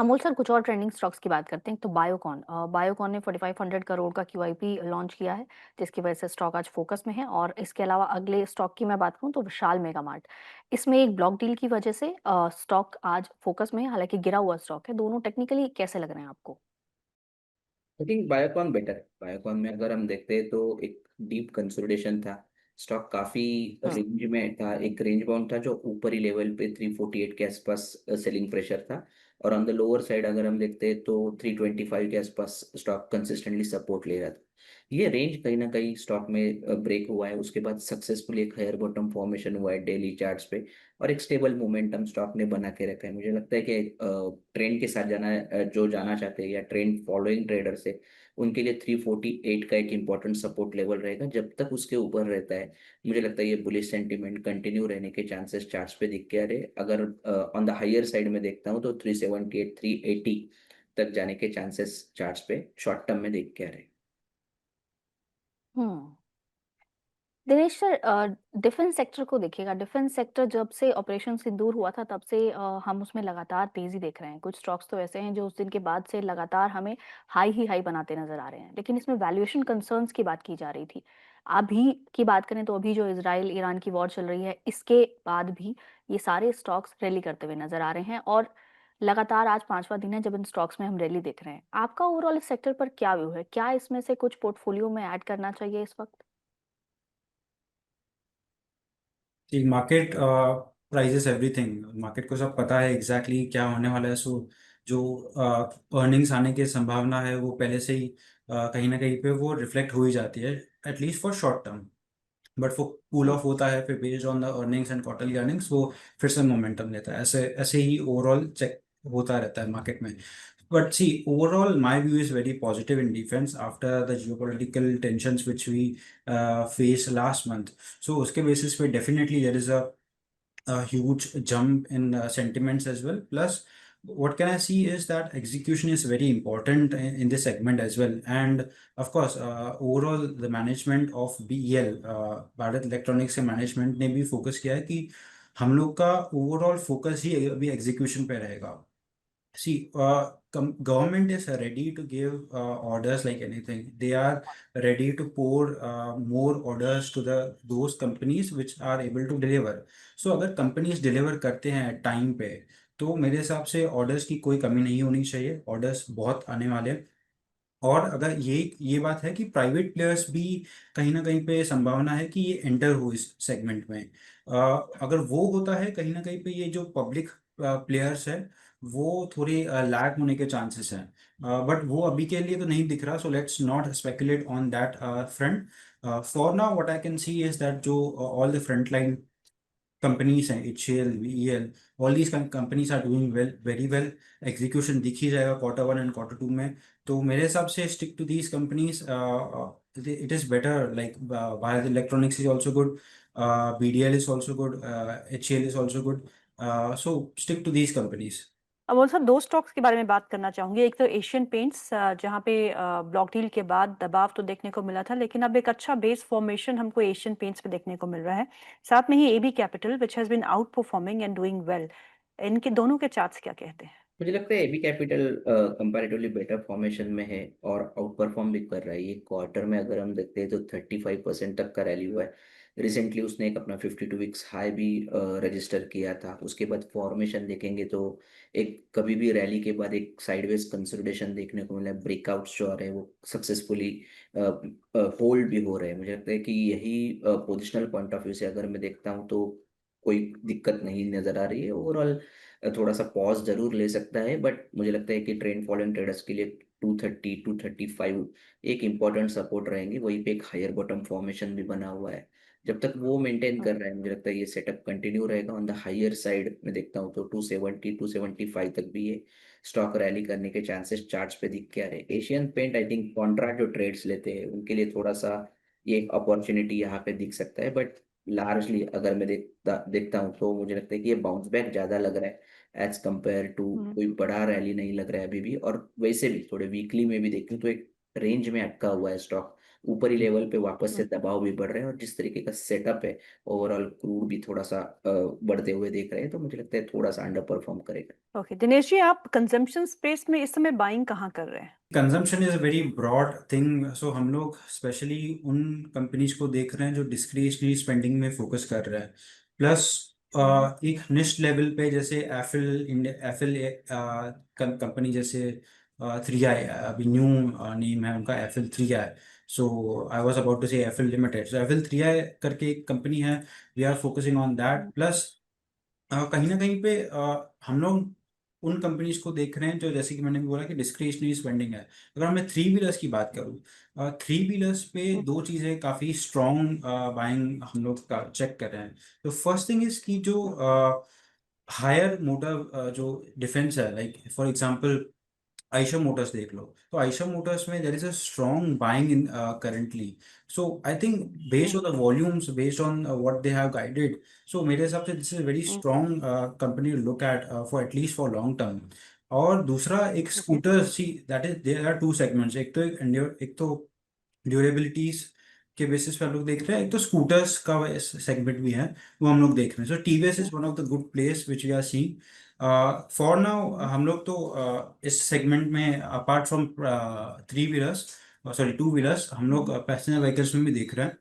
Amol sir, कुछ और trending stocks की बात करते हैं। तो बायोकॉन बायोकॉन ने 4500 करोड़ का क्यूआईपी लॉन्च किया है, जिसकी वजह से स्टॉक आज फोकस में है। और इसके अलावा अगले स्टॉक की मैं बात करूं तो विशाल मेगा मार्ट, इसमें एक ब्लॉक डील की वजह से स्टॉक आज फोकस में है। हालांकि गिरा हुआ स्टॉक है। दोनों टेक्निकली कैसे लग रहे हैं आपको? आई थिंक बायोकॉन बेटर है। बायोकॉन में अगर हम देखते हैं तो एक डीप कंसोलिडेशन था। स्टॉक काफी हम्म। रेंज में था, एक रेंज बाउंड था जो ऊपरी लेवल पे 348 के आसपास सेलिंग प्रेशर था। और ऑन द लोअर साइड अगर हम देखते हैं तो 325 के आसपास स्टॉक कंसिस्टेंटली सपोर्ट ले रहा था। ये रेंज कहीं ना कहीं स्टॉक में ब्रेक हुआ है, उसके बाद सक्सेसफुली एक हायर बॉटम फॉर्मेशन हुआ है डेली चार्ट्स पे। और एक स्टेबल मोमेंटम स्टॉक ने बना के रखा है। मुझे लगता है कि ट्रेंड के साथ जाना जो जाना चाहते हैं या ट्रेंड फॉलोइंग ट्रेडर से उनके लिए 348 का एक इम्पॉर्टेंट सपोर्ट लेवल रहेगा। जब तक उसके ऊपर रहता है मुझे लगता है ये बुलिश सेंटीमेंट कंटिन्यू रहने के चांसेस चार्ट्स पे दिख के आ रहे। अगर ऑन द हायर साइड में देखता हूँ तो 378 380 तक जाने के चांसेस चार्ट्स पे शॉर्ट टर्म में दिख के आ रहे। हम्म। दिनेश सर, डिफेंस सेक्टर को देखिएगा। डिफेंस सेक्टर जब से ऑपरेशन सिंदूर हुआ था तब से हम उसमें लगातार तेजी देख रहे हैं। कुछ स्टॉक्स तो ऐसे हैं जो उस दिन के बाद से लगातार हमें हाई ही हाई बनाते नजर आ रहे हैं, लेकिन इसमें वैल्यूएशन कंसर्न्स की बात की जा रही थी। अभी की बात करें तो अभी जो इसराइल ईरान की वॉर चल रही है, इसके बाद भी ये सारे स्टॉक्स रैली करते हुए नजर आ रहे हैं। और लगातार आज पांचवा दिन है जब इन स्टॉक्स में हम रैली देख रहे हैं। आपका ओवरऑल इस सेक्टर पर क्या व्यू है? क्या इसमें से कुछ पोर्टफोलियो में ऐड करना चाहिए इस वक्त? ठीक। Market prices everything. मार्केट को सब पता है एग्जैक्टली exactly क्या होने वाला है। सो जो अर्निंग्स आने की संभावना है वो पहले से ही कहीं ना कहीं पे वो रिफ्लेक्ट हो ही जाती है, at least for short term. But वो कूल ऑफ होता है फिर based on the earnings and quarterly earnings, वो फिर से मोमेंटम लेता है। ऐसे ऐसे ही ओवरऑल चेक होता रहता है मार्केट में। But see, overall, my view is very positive in defense after the geopolitical tensions which we faced last month. So, उसके basis पे definitely there is a huge jump in sentiments as well. Plus, what can I see is that execution is very important in this segment as well. And of course, overall, the management of BEL, Bharat electronics के management ने भी focus किया है कि हम लोग का overall focus ही अभी एग्जीक्यूशन पे रहेगा। See, government is ready to give orders like anything. They are ready to pour more orders to the those companies which are able to deliver. So अगर companies deliver करते हैं time पे तो मेरे हिसाब से ऑर्डर्स की कोई कमी नहीं होनी चाहिए। ऑर्डर्स बहुत आने वाले हैं। और अगर ये बात है कि प्राइवेट प्लेयर्स भी कहीं ना कहीं पे संभावना है कि ये एंटर हो इस सेगमेंट में। अगर वो होता है कहीं ना कहीं पे ये जो पब्लिक प्लेयर्स है वो थोड़े लैग होने के चांसेस हैं। बट वो अभी के लिए तो नहीं दिख रहा। So let's not speculate on that front. For now what I can see is that जो all the front line companies हैं, HCL, VEL, all these companies are doing well, very well. Execution दिख ही जाएगा quarter 1 and quarter 2 में। तो मेरे हिसाब से stick to these companies. It is better like Bharat Electronics is also good, BDL is also good, HCL is also good. So stick to these companies. अब वो सर, दो स्टॉक्स के बारे में बात करना चाहूंगी। एक तो एशियन पेंट्स, जहां पे ब्लॉक डील के बाद दबाव तो देखने को मिला था, लेकिन अब एक अच्छा बेस फॉर्मेशन हमको एशियन पेंट्स पे देखने को मिल रहा है। साथ में ही AB capital, which has been outperforming and doing well. इनके दोनों के चार्ट्स क्या कहते हैं? मुझे लगता है AB Capital comparatively better formation में है और आउट परफॉर्म भी कर रहा है। ये क्वार्टर में अगर हम देखते हैं तो 35% तक का रैली हुआ है। रिसेंटली उसने एक अपना 52 वीक्स हाई भी रजिस्टर किया था। उसके बाद फॉर्मेशन देखेंगे तो एक कभी भी रैली के बाद एक साइडवेज कंसोलिडेशन देखने को मिला है। ब्रेकआउट्स जो आ रहे हैं वो सक्सेसफुली होल्ड भी हो रहे हैं। मुझे लगता है कि यही पोजिशनल पॉइंट ऑफ व्यू से अगर मैं देखता हूँ तो कोई दिक्कत नहीं नजर आ रही है। ओवरऑल थोड़ा सा पॉज जरूर ले सकता है, बट मुझे लगता है कि ट्रेंड फॉलोइंग ट्रेडर्स के लिए 230 235 एक इंपॉर्टेंट सपोर्ट रहेंगे। वहीं पे एक हायर बॉटम फॉर्मेशन भी बना हुआ है। जब तक वो मेंटेन कर रहा है मुझे लगता है ये सेटअप कंटिन्यू रहेगा। ऑन द हायर साइड में देखता हूँ तो 270 275 तक भी ये स्टॉक रैली करने के चांसेस चार्ट्स पे दिख के आ रहे हैं। Asian paint I think contract जो ट्रेड्स लेते हैं उनके लिए थोड़ा सा ये अपॉर्चुनिटी यहाँ पे दिख सकता है। बट लार्जली अगर मैं देखता हूँ तो मुझे लगता है कि ये बाउंस बैक ज्यादा लग रहा है एज कंपेयर टू हम्म। कोई बड़ा रैली नहीं लग रहा है अभी भी। और वैसे भी थोड़े वीकली में भी देखें तो एक रेंज में अटका हुआ है स्टॉक। ऊपरी लेवल पे वापस से हम्म। दबाव भी बढ़ रहे हैं, और जिस तरीके का सेटअप है ओवरऑल क्रूड भी थोड़ा सा बढ़ते हुए देख रहे हैं, तो मुझे लगता है थोड़ा सा अंडर परफॉर्म करेगा। ओके दिनेश जी, आप कंजम्पशन स्पेस में इस समय बाइंग कहाँ कर रहे हैं? Consumption is a very broad thing, so हम लोग स्पेशली उन कंपनीज को देख रहे हैं जो डिस्क्रिशनरी स्पेंडिंग में फोकस कर रहे हैं, प्लस एक निश लेवल पे जैसे एफिल कंपनी जैसे 3i, अभी न्यू नेम है उनका Affle 3i। So I was about to say Affle Limited, so Affle 3i करके एक कंपनी है, we are focusing on that. Plus कहीं ना कहीं पे हम लोग उन कंपनीज को देख रहे हैं जो, जैसे कि मैंने भी बोला कि डिस्क्रिशनरी स्पेंडिंग है। अगर मैं थ्री व्हीलर्स की बात करूँ, थ्री व्हीलर्स पे दो चीज़ें काफ़ी स्ट्रॉन्ग बाइंग हम लोग का चेक कर रहे हैं। तो फर्स्ट थिंग इज कि जो हायर मोटर जो डिफेंस है, like for example Eicher Motors देख लो, तो आयशा मोटर्स में there is a strong buying in currently. So I think based on the volumes, based on what they have guided, so मेरे हिसाब से this is very strong company to look at for at least for long term. और दूसरा एक okay. Scooter, see that is there are two segments, एक तो ड्यूरेबिलिटीज के basis पे हम लोग देख रहे हैं, एक तो स्कूटर्स का सेगमेंट भी है, वो हम लोग देख रहे हैं। So TVS is one of the good place which we are seeing for now. हम लोग तो इस सेगमेंट में apart from three wheelers, sorry two wheelers, हम लोग पैसेंजर व्हीकल्स में भी देख रहे हैं।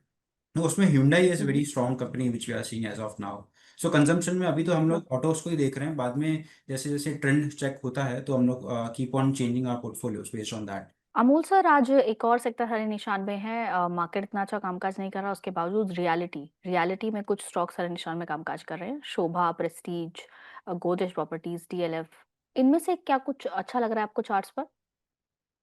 तो उसमें Hyundai is very strong company which we are seeing as of now. So consumption में अभी तो हम लोग ऑटोस को ही देख रहे हैं, बाद में जैसे जैसे ट्रेंड चेक होता है तो हम लोग keep on changing our portfolios based on that. Amul sir, आज एक और सेक्टर हरे निशान में है। मार्केट इतना अच्छा कामकाज नहीं कर रहा, उसके बावजूद रियलिटी में कुछ स्टॉक्स हरे निशान में कामकाज कर रहे हैं। शोभा, प्रेस्टीज, गोदरेज प्रॉपर्टीज, डीएलएफ, इनमें से क्या कुछ अच्छा लग रहा है आपको चार्ट्स पर?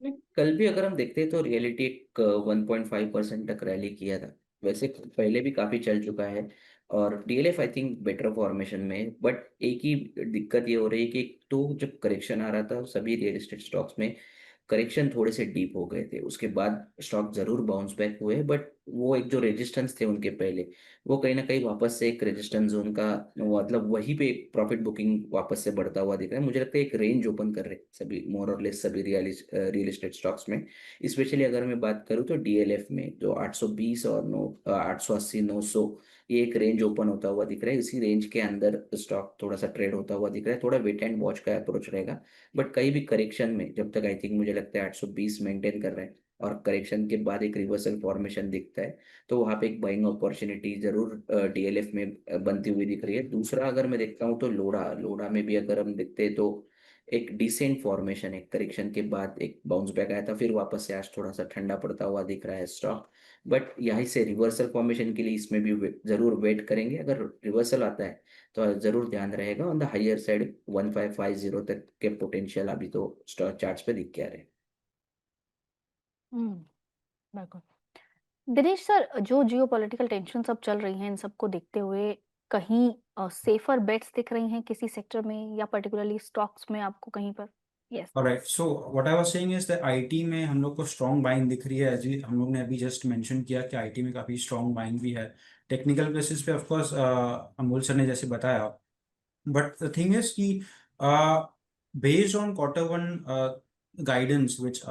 नहीं, कल भी अगर हम देखते हैं तो रियलिटी एक 1.5% तक रैली किया था। वैसे पहले भी काफी चल चुका है, और DLF I think better formation में है। बट एक ही दिक्कत ये हो रही है कि एक तो जब करेक्शन आ रहा था सभी रियल एस्टेट स्टॉक्स में, करेक्शन थोड़े से डीप हो गए थे, उसके बाद स्टॉक जरूर बाउंस बैक हुए, बट वो एक जो रेजिस्टेंस थे उनके पहले, वो कहीं ना कहीं वापस से एक रेजिस्टेंस जोन का, मतलब वहीं पे प्रॉफिट बुकिंग वापस से बढ़ता हुआ दिख रहा है। मुझे लगता है एक रेंज ओपन कर रहे हैं सभी, मोर और लेस सभी रियल एस्टेट स्टॉक्स में। स्पेशली अगर मैं बात करूँ तो डीएलएफ में जो 820 और 880 900, ये एक रेंज ओपन होता हुआ दिख रहा है। इसी रेंज के अंदर स्टॉक थोड़ा सा ट्रेड होता हुआ दिख रहा है। थोड़ा वेट एंड वॉच का अप्रोच रहेगा, बट कहीं भी करेक्शन में जब तक आई थिंक मुझे लगता है 820 मेंटेन कर रहे हैं, और करेक्शन के बाद एक रिवर्सल फॉर्मेशन दिखता है, तो वहाँ पे एक बाइंग अपॉर्चुनिटी जरूर डीएलएफ में बनती हुई दिख रही है। दूसरा अगर मैं देखता हूँ तो लोढ़ा लोढ़ा में भी अगर हम देखते हैं तो एक डिसेंट फॉर्मेशन है, करेक्शन के बाद एक बाउंस बैक आया था, फिर वापस से आज थोड़ा सा ठंडा पड़ता हुआ दिख रहा है स्टॉक। बट यहीं से रिवर्सल फॉर्मेशन के लिए इसमें भी जरूर वेट करेंगे। अगर रिवर्सल आता है तो जरूर ध्यान रहेगा ऑन द हायर साइड, 1550 तक के पोटेंशियल अभी तो स्टॉक चार्ट्स पे दिख के आ रहे हैं। हम्म, बिल्कुल। दिनेश सर, जो जियोपॉलिटिकल टेंशन सब चल रही हैं, इन सबको देखते हुए कहीं सेफर बेट्स दिख रही हैं किसी सेक्टर में, या पर्टिकुलरली स्टॉक्स में आपको कहीं पर? Yes. Alright, so what I was saying is that IT में हम लोग को स्ट्रॉन्ग बाइंग दिख रही है, एज हम लोग ने अभी जस्ट मेंशन किया कि आईटी में काफ़ी स्ट्रॉन्ग बाइंग भी है। टेक्निकल बेसिस पे ऑफ कोर्स अमोल सर ने जैसे बताया, बट द थिंग इज कि बेस्ड ऑन Q1 गाइडेंस विच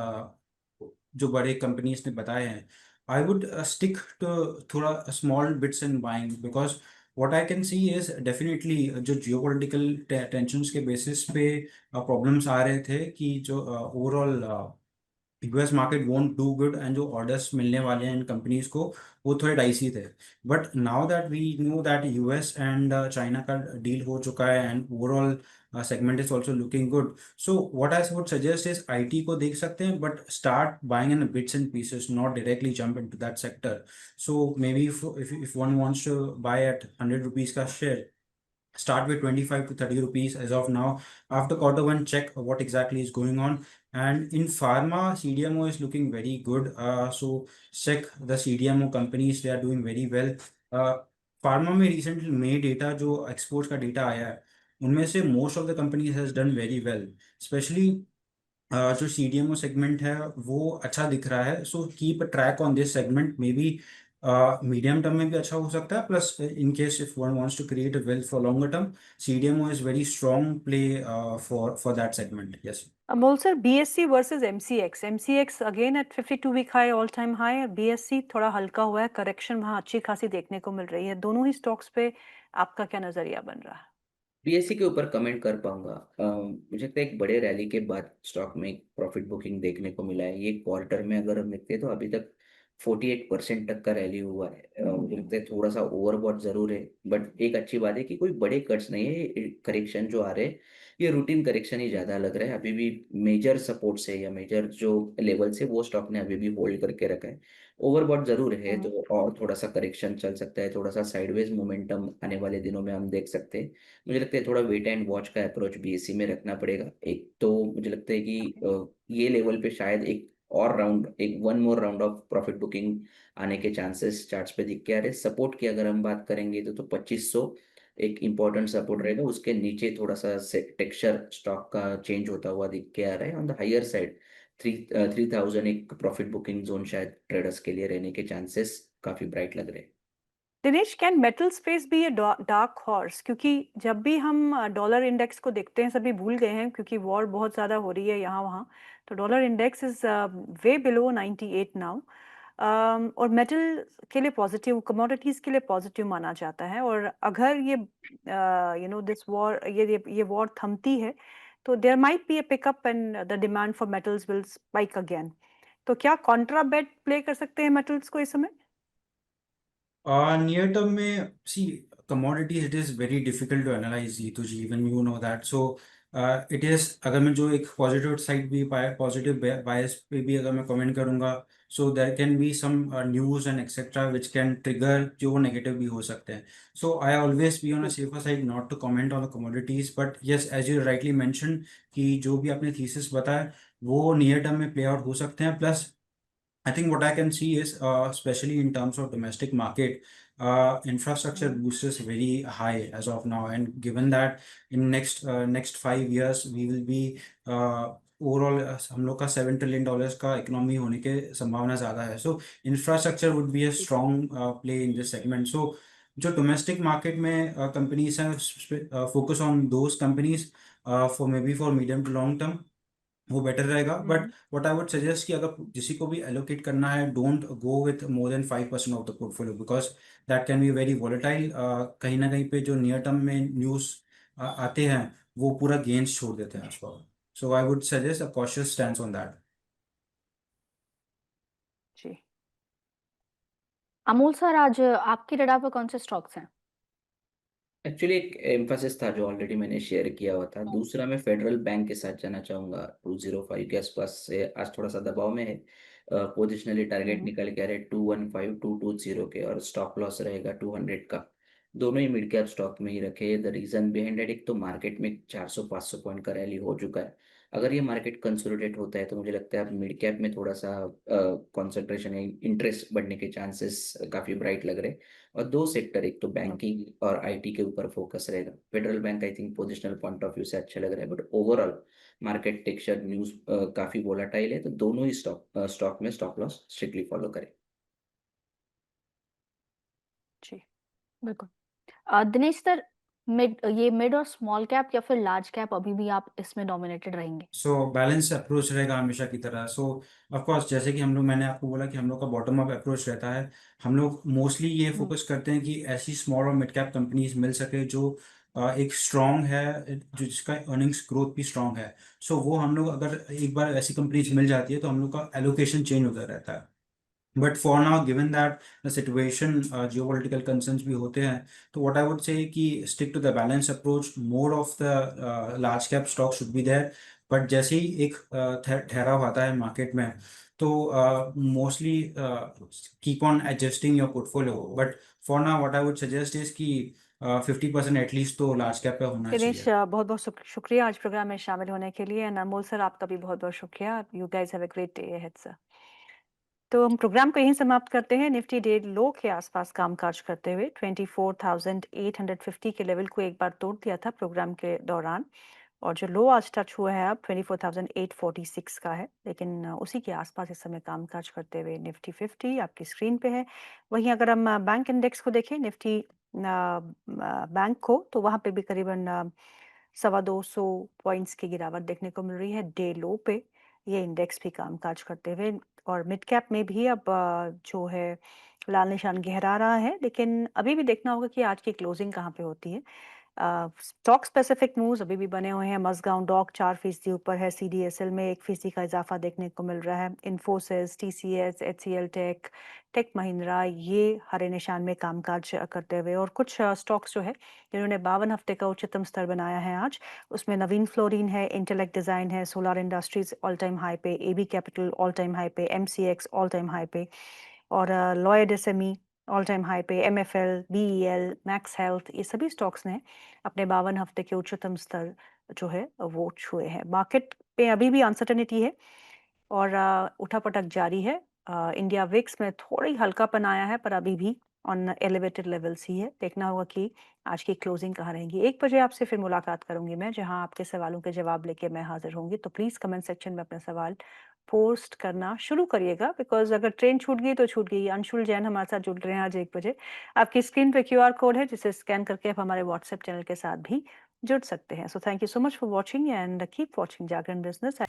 जो बड़े कंपनीज ने बताए हैं, आई वुड स्टिक टू थोड़ा small bits in buying, because what I can see is definitely जो जियोपॉलिटिकल टेंशंस के बेसिस पे प्रॉब्लम्स आ रहे थे कि जो overall US market won't do good, and जो ऑर्डर्स मिलने वाले हैं इन कंपनीज को वो थोड़े डाइसी थे। But now that we know that US and China का डील हो चुका है, and overall segment is also looking good, so what I would suggest is IT को देख सकते हैं, but start buying in bits and pieces, not directly jump into that sector. So maybe if one wants to buy at 100 rupees का share, start with 25 to 30 rupees as of now. After Q1, check what exactly is going on. And in pharma, CDMO is looking very good. So check the CDMO companies, they are doing very well. Pharma में recently May data जो exports का data आया है, उनमें से most of the companies has done very well. Especially जो CDMO segment है वो अच्छा दिख रहा है, so keep a track on this segment. Maybe medium term में भी अच्छा हो सकता है, plus in case if one wants to create a wealth for longer term, CDMO is very strong play for that segment. Yes. Amol sir, BSC versus MCX. MCX again at 52 week high, all time high, और BSC थोड़ा हल्का हुआ है, correction वहां अच्छी खासी देखने को मिल रही है। दोनों ही स्टॉक्स पे आपका क्या नजरिया बन रहा है? बीएससी के ऊपर कमेंट कर पाऊंगा। मुझे लगता है एक बड़े रैली के बाद स्टॉक में एक प्रॉफिट बुकिंग देखने को मिला है। ये क्वार्टर में अगर हम देखते हैं तो अभी तक 48% तक का रैली हुआ है। मुझे लगता है थोड़ा सा ओवरबॉट जरूर है, बट एक अच्छी बात है कि कोई बड़े कट्स नहीं है। करेक्शन जो आ रहे हैं ये रूटीन करेक्शन ही ज़्यादा लग रहा है। अभी भी मेजर सपोर्ट से या मेजर जो लेवल से वो स्टॉक ने अभी भी होल्ड करके रखा है। ओवरबॉट जरूर है हम्म। तो और थोड़ा सा करेक्शन चल सकता है, थोड़ा सा साइडवेज मोमेंटम आने वाले दिनों में हम देख सकते हैं। मुझे लगता है थोड़ा वेट एंड वॉच का अप्रोच बीएससी में रखना पड़ेगा। एक तो मुझे लगता है कि ये लेवल पे शायद एक one more round of profit booking आने के चांसेस चार्ट्स पे दिख के आ रहे हैं। सपोर्ट की अगर हम बात करेंगे तो 2500 एक इम्पोर्टेंट सपोर्ट रहेगा। उसके नीचे थोड़ा सा टेक्सचर स्टॉक का चेंज होता हुआ दिख के आ रहा है। ऑन द हायर साइड 3000 एक प्रॉफिट बुकिंग जोन शायद ट्रेडर्स के लिए रहने के चांसेस काफी ब्राइट लग रहे हैं। दिनेश, कैन मेटल स्पेस भी ये डार्क हॉर्स? क्योंकि जब भी हम डॉलर इंडेक्स को देखते हैं, सभी भूल गए हैं क्योंकि वॉर बहुत ज़्यादा हो रही है यहाँ वहाँ। तो dollar index is way below 98 now. और मेटल के लिए पॉजिटिव, कमोडिटीज़ के लिए पॉजिटिव माना जाता है। और अगर ये दिस वॉर, ये वॉर थमती है तो there might be a pickup and the demand for metals will spike again. तो क्या कॉन्ट्रा बेट प्ले कर सकते हैं मेटल्स को इस समय? Near term में see commodities it is very difficult to analyze ये तो जी even you know that so it is अगर मैं जो एक positive side भी positive bias पे भी अगर मैं comment करूँगा so there can be some news and etc which can trigger जो वो negative भी हो सकते हैं so I always be on a safer side not to comment on the commodities but yes as you rightly mentioned कि जो भी आपने thesis बताया वो near term में play out हो सकते हैं plus I think what I can see is, especially in terms of domestic market, infrastructure hmm. boost is very high as of now, and given that in next 5 years we will be overall हम लोग का $7 trillion का economy होने के संभावना ज़्यादा है so infrastructure would be a strong play in this segment so जो domestic market में companies हैं focus on those companies for medium to long term वो बेटर रहेगा but what I would suggest कि अगर किसी को भी एलोकेट करना है don't go with more than 5% of the portfolio because that can be very volatile कहीं ना कहीं पे जो नियर टर्म में न्यूज़ आते हैं वो पूरा गेन्स छोड़ देते हैं उसको so I would suggest a cautious stance on that ji. Amol sir, आज आपकी रडार पर कौन से स्टॉक्स हैं? एक्चुअली एक एम्फासिस था जो ऑलरेडी मैंने शेयर किया हुआ था। दूसरा मैं फेडरल बैंक के साथ जाना चाहूँगा। 205 के आसपास से आज थोड़ा सा दबाव में है। पोजिशनली टारगेट हम्म। निकल के आ रहे 215 220 के, और स्टॉप लॉस रहेगा 200 का। दोनों ही मिड कैप स्टॉक में ही रखे। द रीजन बिहाइंड इट, एक तो मार्केट में 400-500 पॉइंट का रैली हो चुका है। अगर ये मार्केट कंसोलिडेट होता है तो मुझे लगता है अब मिड कैप में थोड़ा सा कंसंट्रेशन या इंटरेस्ट बढ़ने के चांसेस काफ़ी ब्राइट लग रहे हैं। और दो सेक्टर, एक तो बैंकिंग और आईटी के ऊपर फोकस रहेगा। Federal bank I think positional point of view से अच्छा लग रहा है, but overall market texture news काफी वोलाटाइल है, तो दोनों ही स्टॉक में स्टॉप लॉस स्ट्रिक्टली फॉलो करें। जी। बिल्कुल। दिनेश सर, मिड और स्मॉल कैप या फिर लार्ज कैप अभी भी आप इसमें डोमिनेटेड रहेंगे? सो बैलेंस अप्रोच रहेगा हमेशा की तरह सो ऑफ कोर्स जैसे कि हम लोग मैंने आपको बोला कि हम लोग का बॉटम अप अप्रोच रहता है हम लोग मोस्टली ये हम्म। फोकस करते हैं कि ऐसी स्मॉल और मिड कैप कंपनीज मिल सके जो एक स्ट्रॉन्ग है जो जिसका अर्निंग्स ग्रोथ भी स्ट्रॉन्ग है सो वो हम लोग अगर एक बार ऐसी कंपनीज मिल जाती है तो हम लोग का एलोकेशन चेंज होता रहता है but for now given that the situation geopolitical concerns भी होते हैं तो व्हाट आई वुड से कि stick to the balance approach more of the large cap stock should be there but जैसे ही एक ठहराव आता है मार्केट में तो mostly keep on adjusting your portfolio but for now what I would suggest is कि 50% एटलीस्ट तो लार्ज कैप पे होना दिनेश, चाहिए बहुत बहुत शुक्रिया आज प्रोग्राम में शामिल होने के लिए। एंड अमोल सर, आपका भी बहुत बहुत शुक्रिया। You guys have a great day ahead sir. तो हम प्रोग्राम को यहीं समाप्त करते हैं। निफ्टी 1.5 के आसपास कामकाज करते हुए 24,850 के लेवल को एक बार तोड़ दिया था प्रोग्राम के दौरान, और जो लो आज टच हुआ है अब 24,846 का है। लेकिन उसी के आसपास इस समय कामकाज करते हुए निफ्टी 50 आपकी स्क्रीन पे है। वहीं अगर हम बैंक इंडेक्स को देखें, निफ्टी बैंक को, तो वहाँ पे भी करीबन 225 पॉइंट्स की गिरावट देखने को मिल रही है डे लो पे ये इंडेक्स भी कामकाज करते हुए। और मिड कैप में भी अब जो है लाल निशान गहरा रहा है, लेकिन अभी भी देखना होगा कि आज की क्लोजिंग कहाँ पे होती है। स्टॉक स्पेसिफिक मूव्स अभी भी बने हुए हैं। मसगांव डॉक 4% ऊपर है, सीडीएसएल में 1% का इजाफा देखने को मिल रहा है। Infosys, TCS, HCL Tech, Tech Mahindra ये हरे निशान में कामकाज करते हुए। और कुछ स्टॉक्स जो है जिन्होंने 52 हफ्ते का उच्चतम स्तर बनाया है आज, उसमें नवीन फ्लोरिन है, इंटेलेक्ट डिजाइन है, Solar Industries all time high पे, AB capital all time high पे, एमसीएक्स ऑल टाइम हाई पे, और Lloyd SME all time high पे, एमएफएल, बीईएल, मैक्स हेल्थ, ये सभी स्टॉक्स ने अपने 52 हफ्ते के उच्चतम स्तर जो है वो छुए हैं। मार्केट पे अभी भी अनसर्टेनिटी है और उठापटक जारी है। इंडिया विक्स में थोड़ी हल्कापन आया है, पर अभी भी ऑन एलिवेटेड लेवल्स ही है। देखना होगा कि आज की क्लोजिंग कहाँ रहेगी। 1 बजे आपसे फिर मुलाकात करूंगी मैं, जहां आपके सवालों के जवाब लेके मैं हाजिर होंगी। तो प्लीज कमेंट सेक्शन में अपने सवाल पोस्ट करना शुरू करिएगा, बिकॉज अगर ट्रेन छूट गई तो छूट गई। अंशुल जैन हमारे साथ जुड़ रहे हैं आज 1 बजे। आपकी स्क्रीन पे क्यूआर कोड है, जिसे स्कैन करके आप हमारे व्हाट्सएप चैनल के साथ भी जुड़ सकते हैं। So thank you so much for watching and keep watching Jagran business.